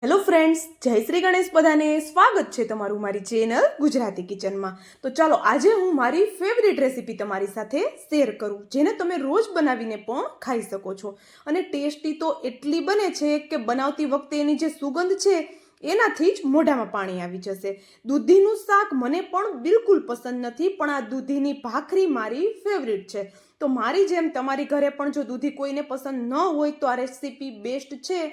Hello friends, જય શ્રી ગણેશ. બધાને સ્વાગત છે તમારું મારી ચેનલ ગુજરાતી કિચનમાં. તો ચાલો આજે હું મારી ફેવરિટ રેસીપી તમારી સાથે શેર કરું, જેને તમે રોજ બનાવીને પણ ખાઈ શકો છો. અને ટેસ્ટી તો એટલી બને છે કે બનાવતી વખતે એની જે સુગંધ છે એનાથી જ મોઢામાં પાણી આવી જશે. દૂધીનું શાક મને પણ બિલકુલ પસંદ નથી, પણ આ દૂધીની ભાખરી મારી ફેવરિટ છે. તો મારી જેમ તમારી ઘરે પણ જો દૂધી કોઈને પસંદ ન હોય તો આ રેસીપી બેસ્ટ છે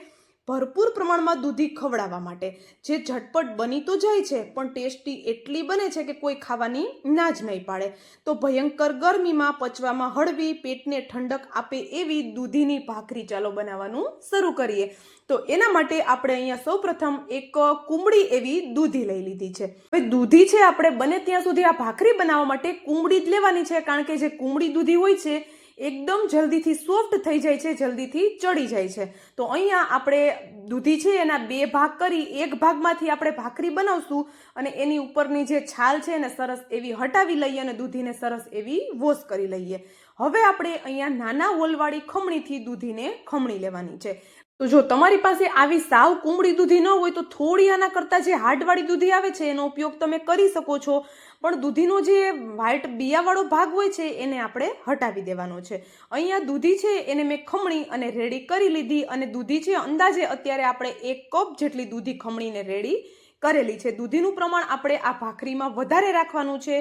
ભરપૂર પ્રમાણમાં દૂધી ખવડાવવા માટે. જે ઝટપટ બની તો જાય છે પણ ટેસ્ટી એટલી બને છે કે કોઈ ખાવાની ના જ નહીં પાડે. તો ભયંકર ગરમીમાં પચવામાં હળવી, પેટને ઠંડક આપે એવી દૂધીની ભાખરી ચાલો બનાવવાનું શરૂ કરીએ. તો એના માટે આપણે અહીંયા સૌપ્રથમ એક કુમળી એવી દૂધી લઈ લીધી છે. હવે દૂધી છે આપણે બને ત્યાં સુધી આ ભાખરી બનાવવા માટે કુમળી જ લેવાની છે, કારણ કે જે કુમળી દૂધી હોય છે એકદમ જલ્દીથી સોફ્ટ થઈ જાય છે, જલ્દીથી ચડી જાય છે. તો અહીંયા આપણે દૂધી છે એના બે ભાગ કરી એક ભાગમાંથી આપણે ભાખરી બનાવશું અને એની ઉપરની જે છાલ છે એને સરસ એવી હટાવી લઈએ અને દૂધીને સરસ એવી વોશ કરી લઈએ. હવે આપણે અહીંયા નાના હોલવાળી ખમણીથી દૂધીને ખમણી લેવાની છે. તો જો તમારી પાસે આવી સાવ કુમળી દૂધી ન હોય તો થોડી આના કરતાં જે હાર્ડવાળી દૂધી આવે છે એનો ઉપયોગ તમે કરી શકો છો, પણ દૂધીનો જે વ્હાઈટ બિયાવાળો ભાગ હોય છે એને આપણે હટાવી દેવાનો છે. અહીંયા દૂધી છે એને મેં ખમણી અને રેડી કરી લીધી, અને દૂધી છે અંદાજે અત્યારે આપણે 1 કપ જેટલી દૂધી ખમણીને રેડી કરેલી છે. દૂધીનું પ્રમાણ આપણે આ ભાખરીમાં વધારે રાખવાનું છે.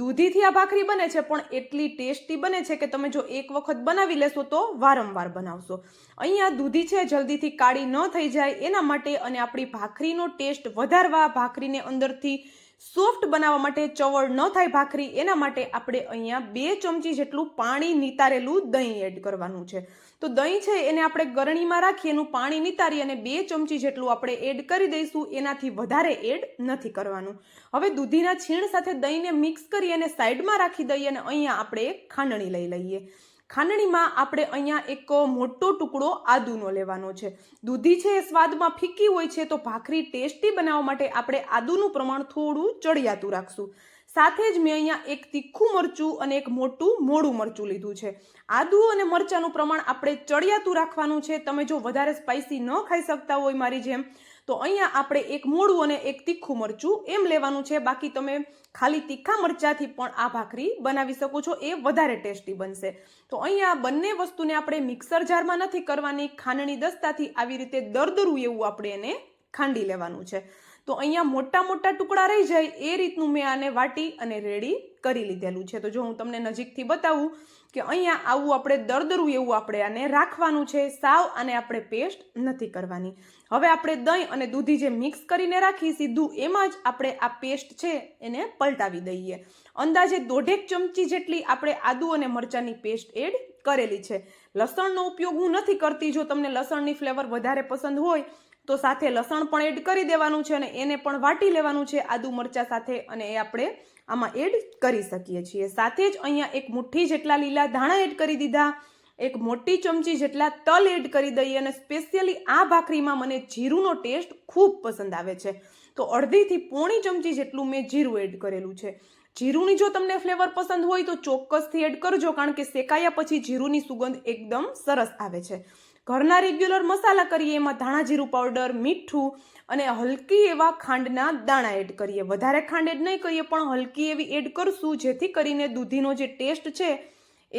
દૂધીથી આ ભાખરી બને છે પણ એટલી ટેસ્ટી બને છે કે તમે જો એક વખત બનાવી લેશો તો વારંવાર બનાવશો. અહીંયા દૂધી છે જલ્દીથી કાળી ન થઈ જાય એના માટે અને આપણી ભાખરીનો ટેસ્ટ વધારવા, ભાખરીને અંદરથી સોફ્ટ બનાવવા માટે, ચવળ ન થાય ભાખરી એના માટે આપણે અહીંયા 2 ચમચી જેટલું પાણી નિતારેલું દહીં એડ કરવાનું છે. તો દહીં છે એને આપણે ગરણીમાં રાખી એનું પાણી નિતારી અને 2 ચમચી જેટલું આપણે એડ કરી દઈશું, એનાથી વધારે એડ નથી કરવાનું. હવે દૂધીના છીણ સાથે દહીંને મિક્સ કરી અને સાઈડમાં રાખી દઈએ અને અહીંયા આપણે એક ખાંડણી લઈ લઈએ. ખાંડણીમાં આપણે અહીંયા એક મોટો ટુકડો આદુનો લેવાનો છે. દૂધી છે એ સ્વાદમાં ફીકી હોય છે તો ભાખરી ટેસ્ટી બનાવવા માટે આપણે આદુનું પ્રમાણ થોડું ચડિયાતું રાખશું. સાથે જ મેં અહીંયા એક તીખું મરચું અને એક મોટું મોડું મરચું લીધું છે. આદુ અને મરચાંનું પ્રમાણ આપણે ચડિયાતું રાખવાનું છે. તમે જો વધારે સ્પાઇસી ન ખાઈ શકતા હોય મારી જેમ તો અહીંયા આપણે એક મોડું અને એક તીખું મરચું એમ લેવાનું છે. બાકી તમે ખાલી તીખા મરચાંથી પણ આ ભાખરી બનાવી શકો છો, એ વધારે ટેસ્ટી બનશે. તો અહીંયા બંને વસ્તુને આપણે મિક્સર જારમાં નથી કરવાની, ખાંડણી દસ્તાથી આવી રીતે દરદરું એવું આપણે એને ખાંડી લેવાનું છે. તો અહીંયા મોટા મોટા ટુકડા રહી જાય એ રીતનું મેં આને વાટી અને રેડી કરી લીધેલું છે. તો જો હું તમને નજીકથી બતાવું કે અહીંયા આવું આપણે દરદરું એવું આપણે આને રાખવાનું છે, સાવ આને આપણે પેસ્ટ નથી કરવાની. હવે આપણે દહીં અને દૂધી જે મિક્સ કરીને રાખી સીધું એમાં જ આપણે આ પેસ્ટ છે એને પલટાવી દઈએ. અંદાજે 1.5 ચમચી જેટલી આપણે આદુ અને મરચાંની પેસ્ટ એડ કરેલી છે. લસણનો ઉપયોગ હું નથી કરતી. જો તમને લસણની ફ્લેવર વધારે પસંદ હોય તો સાથે લસણ પણ એડ કરી દેવાનું છે અને એને પણ વાટી લેવાનું છે આદુ મરચાં સાથે, અને એ આપણે આમાં એડ કરી શકીએ છીએ. સાથે જ અહીંયા એક મુઠ્ઠી જેટલા લીલા ધાણા એડ કરી દીધા, એક મોટી ચમચી જેટલા તલ એડ કરી દઈએ, અને સ્પેશિયલી આ ભાખરીમાં મને જીરુંનો ટેસ્ટ ખૂબ પસંદ આવે છે તો 1/2 થી પોણી ચમચી જેટલું મેં જીરું એડ કરેલું છે. જીરુંની જો તમને ફ્લેવર પસંદ હોય તો ચોક્કસથી એડ કરજો, કારણ કે શેકાયા પછી જીરુંની સુગંધ એકદમ સરસ આવે છે. ઘરના રેગ્યુલર મસાલા કરીએ એમાં ધાણા જીરું પાવડર, મીઠું અને હલકી એવા ખાંડના દાણા એડ કરીએ. વધારે ખાંડ એડ નહીં કરીએ પણ હલકી એવી એડ કરશું, જેથી કરીને દૂધીનો જે ટેસ્ટ છે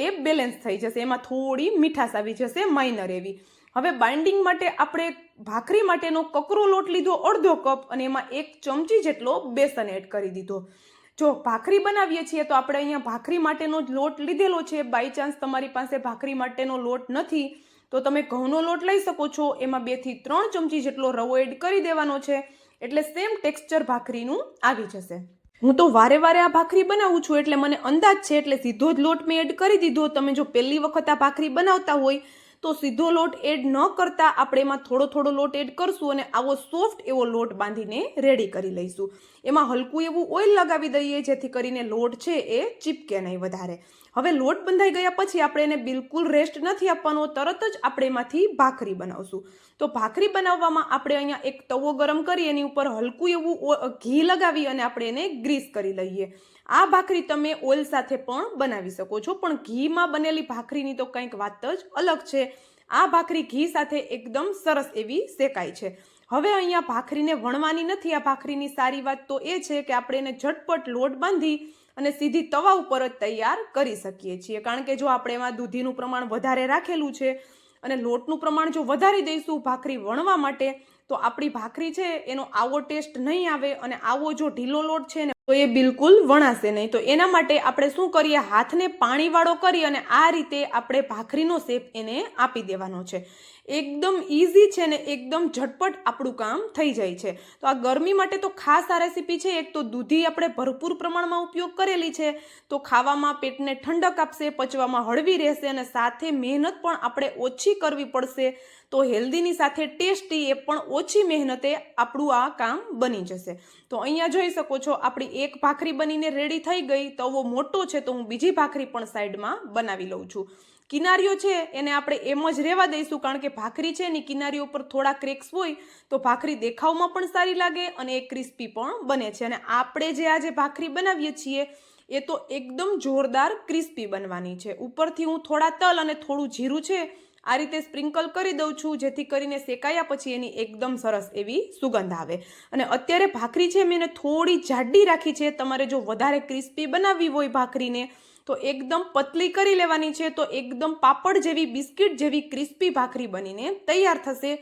એ બેલેન્સ થઈ જશે, એમાં થોડી મીઠાશ આવી જશે માઇનર એવી. હવે બાઇન્ડિંગ માટે આપણે ભાખરી માટેનો કકરો લોટ લીધો 1/2 કપ અને એમાં 1 ચમચી જેટલો બેસન એડ કરી દીધો. જો ભાખરી બનાવીએ છીએ તો આપણે અહીંયા ભાખરી માટેનો જ લોટ લીધેલો છે. બાય ચાન્સ તમારી પાસે ભાખરી માટેનો લોટ નથી તો તમે ઘઉંનો લોટ લઈ શકો છો. એમાં 2 થી 3 ચમચી જેટલો રવો એડ કરી દેવાનો છે, એટલે સેમ ટેક્સચર ભાખરીનું આવી જશે. હું તો વારે વારે આ ભાખરી બનાવું છું એટલે મને અંદાજ છે, એટલે સીધો જ લોટ મેં એડ કરી દીધો. તમે જો પહેલી વખત આ ભાખરી બનાવતા હોય તો સીધો લોટ એડ ન કરતા આપણે એમાં થોડો થોડો લોટ એડ કરશું અને આવો સોફ્ટ એવો લોટ બાંધીને રેડી કરી લઈશું. એમાં હલકું એવું ઓઇલ લગાવી દઈએ જેથી કરીને લોટ છે એ ચીપકે નહીં વધારે. હવે લોટ બંધાઈ ગયા પછી આપણે એને બિલકુલ રેસ્ટ નથી આપવાનો, તરત જ આપણે એમાંથી ભાખરી બનાવશું. તો ભાખરી બનાવવામાં આપણે અહીંયા એક તવો ગરમ કરી એની ઉપર હલકું એવું ઘી લગાવી અને આપણે એને ગ્રીસ કરી લઈએ. આ ભાખરી તમે ઓઇલ સાથે પણ બનાવી શકો છો, પણ ઘીમાં બનેલી ભાખરીની તો કંઈક વાત જ અલગ છે. આ ભાખરી ઘી સાથે એકદમ સરસ એવી શેકાય છે. હવે અહીંયા ભાખરીને વણવાની નથી. આ ભાખરીની સારી વાત તો એ છે કે આપણે એને ઝટપટ લોટ બાંધી અને સીધી તવા ઉપર જ તૈયાર કરી શકીએ છીએ. કારણ કે જો આપણે એમાં દૂધીનું પ્રમાણ વધારે રાખેલું છે અને લોટનું પ્રમાણ જો વધારી દઈશું ભાખરી વણવા માટે તો આપણી ભાખરી છે એનો આવો ટેસ્ટ નહીં આવે અને આવો જો ઢીલો લોટ છે ને તો એ બિલકુલ વણાશે નહીં. તો એના માટે આપણે શું કરીએ, હાથને પાણીવાળો કરી અને આ રીતે આપણે ભાખરીનો શેપ એને આપી દેવાનો છે. એકદમ ઇઝી છે ને એકદમ ઝટપટ આપણું કામ થઈ જાય છે. તો આ ગરમી માટે તો ખાસ આ રેસીપી છે. એક તો દૂધી આપણે ભરપૂર પ્રમાણમાં ઉપયોગ કરેલી છે તો ખાવામાં પેટને ઠંડક આપશે, પચવામાં હળવી રહેશે અને સાથે મહેનત પણ આપણે ઓછી કરવી પડશે. તો હેલ્ધીની સાથે ટેસ્ટી એ પણ ઓછી મહેનતે આપણું આ કામ બની જશે. તો અહીંયા જોઈ શકો છો આપણી એક ભાખરી બનીને રેડી થઈ ગઈ. તવો મોટો છે તો હું બીજી ભાખરી પણ સાઈડમાં બનાવી લઉં છું. કિનારીઓ છે એને આપણે એમ જ રહેવા દઈશું કારણ કે ભાખરી છે એની કિનારીઓ પર થોડા ક્રેક્સ હોય તો ભાખરી દેખાવમાં પણ સારી લાગે અને એ ક્રિસ્પી પણ બને છે. અને આપણે જે આજે ભાખરી બનાવીએ છીએ એ તો એકદમ જોરદાર ક્રિસ્પી બનવાની છે. ઉપરથી હું થોડા તલ અને થોડું જીરું છે આ રીતે સ્પ્રિંકલ કરી દઉં છું જેથી કરીને શેકાયા પછી એની એકદમ સરસ એવી સુગંધ આવે. અને અત્યારે ભાખરી છે મેં એને થોડી જાડી રાખી છે. તમારે જો વધારે ક્રિસ્પી બનાવવી હોય ભાખરીને તો એકદમ પતલી કરી લેવાની છે તો એકદમ પાપડ જેવી બિસ્કિટ જેવી ક્રિસ્પી ભાખરી બનીને તૈયાર થશે.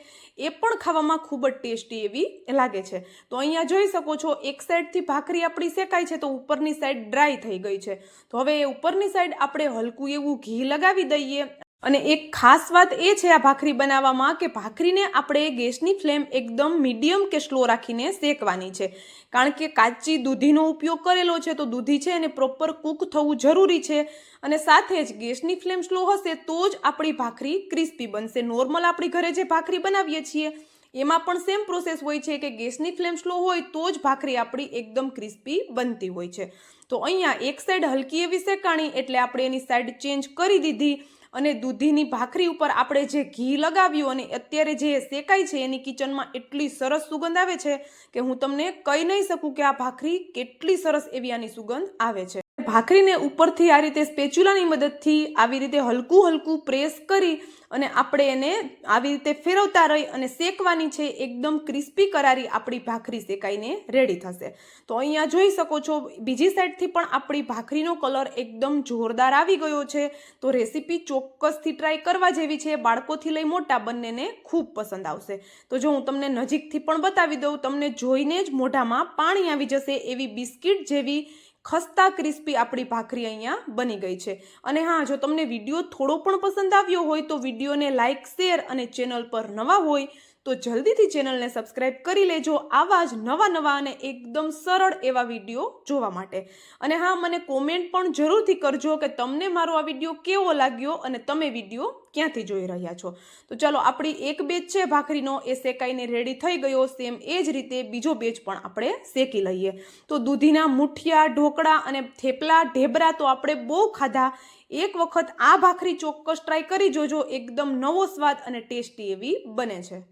એ પણ ખાવામાં ખૂબ જ ટેસ્ટી એવી લાગે છે. તો અહીંયા જોઈ શકો છો એક સાઈડથી ભાખરી આપણી શેકાય છે તો ઉપરની સાઈડ ડ્રાય થઈ ગઈ છે. તો હવે એ ઉપરની સાઈડ આપણે હલકું એવું ઘી લગાવી દઈએ. અને એક ખાસ વાત એ છે આ ભાખરી બનાવવામાં કે ભાખરીને આપણે ગેસની ફ્લેમ એકદમ મીડિયમ કે સ્લો રાખીને શેકવાની છે. કારણ કે કાચી દૂધીનો ઉપયોગ કરેલો છે તો દૂધી છે એને પ્રોપર કૂક થવું જરૂરી છે. અને સાથે જ ગેસની ફ્લેમ સ્લો હશે તો જ આપણી ભાખરી ક્રિસ્પી બનશે. નોર્મલ આપણી ઘરે જે ભાખરી બનાવીએ છીએ એમાં પણ સેમ પ્રોસેસ હોય છે કે ગેસની ફ્લેમ સ્લો હોય તો જ ભાખરી આપણી એકદમ ક્રિસ્પી બનતી હોય છે. તો અહીંયા એક સાઈડ હલકી એવી શેકાણી એટલે આપણે એની સાઈડ ચેન્જ કરી દીધી અને દૂધીની ભાખરી ઉપર આપણે જે ઘી લગાવ્યું અને અત્યારે જે શેકાય છે એની કિચનમાં એટલી સરસ સુગંધ આવે છે કે હું તમને કહી નહીં શકું કે આ ભાખરી કેટલી સરસ એવી આની સુગંધ આવે છે. ભાખરીને ઉપરથી આ રીતે સ્પેચ્યુલાની મદદથી આવી રીતે હલકું હલકું પ્રેસ કરી અને આપણે એને આવી રીતે ફેરવતા રહી અને શેકવાની છે. એકદમ ક્રિસ્પી કરારી આપણી ભાખરી શેકાઈને રેડી થશે. તો અહીંયા જોઈ શકો છો બીજી સાઈડથી પણ આપણી ભાખરીનો કલર એકદમ જોરદાર આવી ગયો છે. તો રેસીપી ચોક્કસથી ટ્રાય કરવા જેવી છે. બાળકોથી લઈ મોટા બંનેને ખૂબ પસંદ આવશે. તો જો હું તમને નજીકથી પણ બતાવી દઉં, તમને જોઈને જ મોઢામાં પાણી આવી જશે એવી બિસ્કિટ જેવી ખસ્તા ક્રિસ્પી આપણી ભાખરી અહીંયા બની ગઈ છે. અને હા, જો તમને વિડીયો થોડો પણ પસંદ આવ્યો હોય તો વિડીયોને લાઇક, શેર અને ચેનલ પર નવા હોય તો જલ્દીથી ચેનલને સબસ્ક્રાઇબ કરી લેજો આવા જ નવા અને એકદમ સરળ એવા વિડીયો જોવા માટે. અને હા, મને કોમેન્ટ પણ જરૂરથી કરજો કે તમને મારો આ વિડીયો કેવો લાગ્યો અને તમે વિડીયો ક્યાંથી જોઈ રહ્યા છો. તો ચાલો આપણી એક બેચ છે ભાખરીનો એ શેકાઈને રેડી થઈ ગયો. સેમ એ જ રીતે બીજો બેચ પણ આપણે શેકી લઈએ. તો દૂધીના મુઠિયા, ઢોકળા અને થેપલા, ઢેબરા તો આપણે બહુ ખાધા. એક વખત આ ભાખરી ચોક્કસ ટ્રાય કરી જોજો. એકદમ નવો સ્વાદ અને ટેસ્ટી એવી બને છે.